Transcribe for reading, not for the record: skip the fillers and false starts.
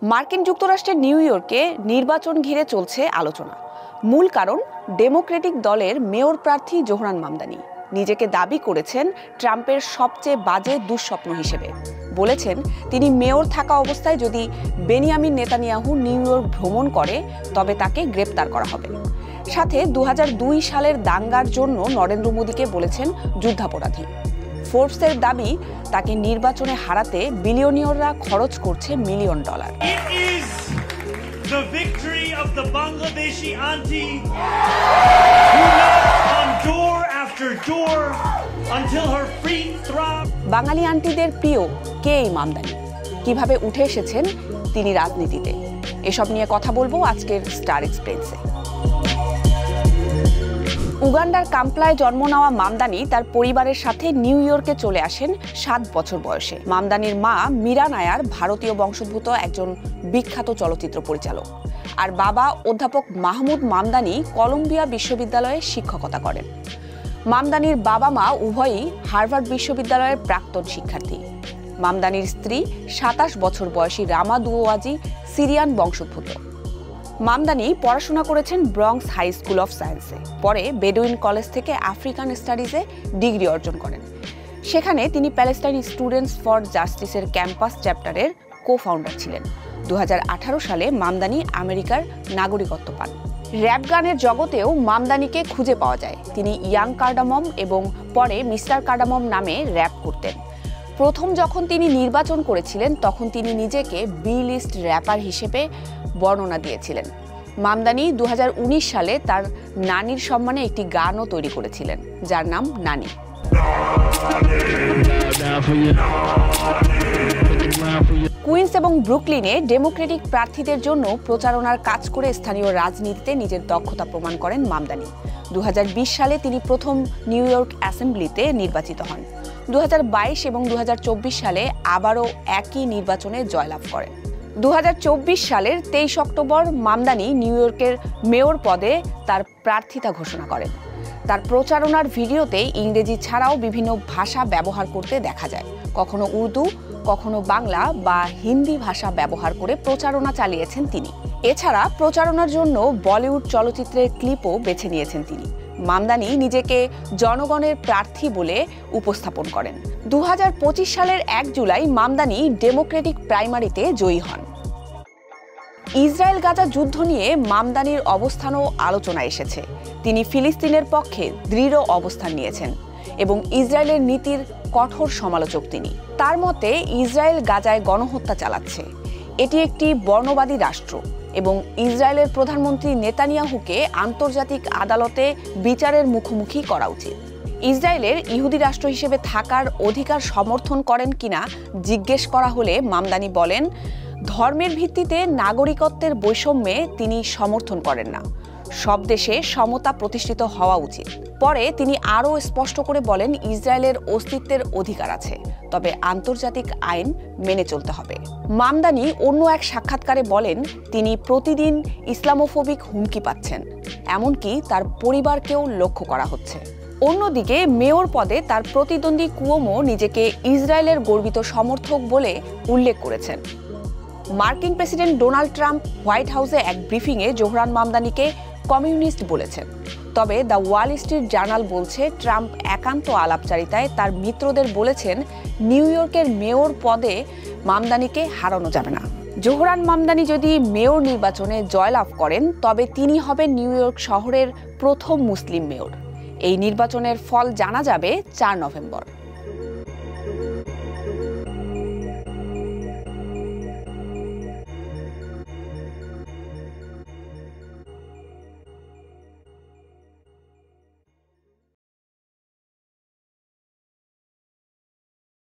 মার্কিন যুক্তরাষ্ট্রের নিউ ইয়র্কে নির্বাচন ঘিরে চলছে আলোচনা। মূল কারণ ডেমোক্রেটিক দলের মেয়র প্রার্থী জোহরান মামদানি নিজেকে দাবি করেছেন ট্রাম্পের সবচেয়ে বাজে দুঃস্বপ্ন হিসেবে। বলেছেন তিনি মেয়র থাকা অবস্থায় যদি বেনিয়ামিন নেতানিয়াহু নিউ ইয়র্ক ভ্রমণ করে তবে তাকে গ্রেপ্তার করা হবে। সাথে ২০০২ সালের দাঙ্গার জন্য নরেন্দ্র মোদীকে বলেছেন যুদ্ধাপরাধী। ফোর্বসের দাবি তাকে নির্বাচনে হারাতে বিলিয়নিয়ররা খরচ করছে million dollar. The victory of the Bangladeshi auntie who knocked on door after door until her feet throb. বাঙালি আন্টিদের প্রিয় কে এই মামদানি, কিভাবে উঠে এসেছেন তিনি রাজনীতিতে, এসব নিয়ে কথা বলবো আজকের স্টার এক্সপ্রেসে। উগান্ডার কাম্পলায় জন্ম নেওয়া মামদানি তার পরিবারের সাথে নিউ ইয়র্কে চলে আসেন ৭ বছর বয়সে। মামদানির মা মীরা নায়ার ভারতীয় বংশোদ্ভূত একজন বিখ্যাত চলচ্চিত্র পরিচালক, আর বাবা অধ্যাপক মাহমুদ মামদানি কলম্বিয়া বিশ্ববিদ্যালয়ে শিক্ষকতা করেন। মামদানির বাবা মা উভয়ই হার্ভার্ড বিশ্ববিদ্যালয়ের প্রাক্তন শিক্ষার্থী। মামদানির স্ত্রী ২৭ বছর বয়সী রামা দুওয়াজি সিরিয়ান বংশোদ্ভূত। মামদানি পড়াশোনা করেছেন ব্রঙ্কস হাই স্কুল অফ সায়েন্সে, পরে বেডুইন কলেজ থেকে আফ্রিকান স্টাডিজে ডিগ্রি অর্জন করেন। সেখানে তিনি প্যালেস্টাইন স্টুডেন্টস ফর জাস্টিসের ক্যাম্পাস চ্যাপ্টারের কো-ফাউন্ডার ছিলেন। ২০১৮ সালে মামদানি আমেরিকার নাগরিকত্ব পান। র্যাপ গানের জগতেও মামদানিকে খুঁজে পাওয়া যায়। তিনি ইয়াং কার্ডামম এবং পরে মিস্টার কার্ডামম নামে র্যাপ করতেন। প্রথম যখন তিনি নির্বাচন করেছিলেন তখন তিনি নিজেকে বি লিস্ট র্যাপার হিসেবে বর্ণনা দিয়েছিলেন। মামদানি ২০১৯ সালে তার নানির সম্মানে একটি গানও তৈরি করেছিলেন, যার নাম নানি। কুইন্স এবং ব্রুকলিনে ডেমোক্রেটিক প্রার্থীদের জন্য প্রচারণার কাজ করে স্থানীয় রাজনীতিতে নিজের দক্ষতা প্রমাণ করেন মামদানি। ২০২০ সালে তিনি প্রথম নিউ ইয়র্ক অ্যাসেম্বলিতে নির্বাচিত হন। ২০২২ এবং ২০২৪ সালে আবারও একই নির্বাচনে জয়লাভ করেন। ২০২৪ সালের ২৩ অক্টোবর মামদানি নিউ ইয়র্কের মেয়র পদে তার প্রার্থিতা ঘোষণা করেন। তার প্রচারণার ভিডিওতে ইংরেজি ছাড়াও বিভিন্ন ভাষা ব্যবহার করতে দেখা যায়। কখনো উর্দু, কখনো বাংলা বা হিন্দি ভাষা ব্যবহার করে প্রচারণা চালিয়েছেন তিনি। এছাড়া প্রচারণার জন্য বলিউড চলচ্চিত্রের ক্লিপও বেছে নিয়েছেন তিনি। মামদানি নিজেকে জনগণের প্রার্থী বলে উপস্থাপন করেন। ২০২৫ সালের ১ জুলাই মামদানি ডেমোক্রেটিক প্রাইমারিতে জয়ী হন। ইসরায়েল গাজা যুদ্ধ নিয়ে মামদানির অবস্থানও আলোচনায় এসেছে। তিনি ফিলিস্তিনের পক্ষে দৃঢ় অবস্থান নিয়েছেন এবং ইসরায়েলের নীতির কঠোর সমালোচক তিনি। তার মতে ইসরায়েল গাজায় গণহত্যা চালাচ্ছে, এটি একটি বর্ণবাদী রাষ্ট্র এবং ইসরায়েলের প্রধানমন্ত্রী নেতানিয়াহুকে আন্তর্জাতিক আদালতে বিচারের মুখোমুখি করা উচিত। ইসরায়েলের ইহুদি রাষ্ট্র হিসেবে থাকার অধিকার সমর্থন করেন কিনা জিজ্ঞেস করা হলে মামদানি বলেন, ধর্মের ভিত্তিতে নাগরিকত্বের বৈষম্যে তিনি সমর্থন করেন না। সব দেশে সমতা প্রতিষ্ঠিত হওয়া উচিত। পরে তিনি আরও স্পষ্ট করে বলেন, ইসরায়েলের অস্তিত্বের অধিকার আছে, তবে আন্তর্জাতিক আইন মেনে চলতে হবে। মামদানি অন্য এক সাক্ষাৎকারে বলেন, তিনি প্রতিদিন ইসলামোফোবিক হুমকি পাচ্ছেন, এমনকি তার পরিবারকেও লক্ষ্য করা হচ্ছে। অন্যদিকে মেয়র পদে তার প্রতিদ্বন্দ্বী কুওমো নিজেকে ইসরায়েলের গর্বিত সমর্থক বলে উল্লেখ করেছেন। মার্কিন প্রেসিডেন্ট ডোনাল্ড ট্রাম্প হোয়াইট হাউসে এক ব্রিফিংয়ে জোহরান মামদানিকে কমিউনিস্ট বলেছেন। তবে দ্য ওয়াল স্ট্রিট জার্নাল বলছে, ট্রাম্প একান্ত আলাপচারিতায় তার মিত্রদের বলেছেন নিউ ইয়র্কের মেয়র পদে মামদানিকে হারানো যাবে না। জোহরান মামদানি যদি মেয়র নির্বাচনে জয়লাভ করেন তবে তিনি হবেন নিউ ইয়র্ক শহরের প্রথম মুসলিম মেয়র। এই নির্বাচনের ফল জানা যাবে ৪ নভেম্বর।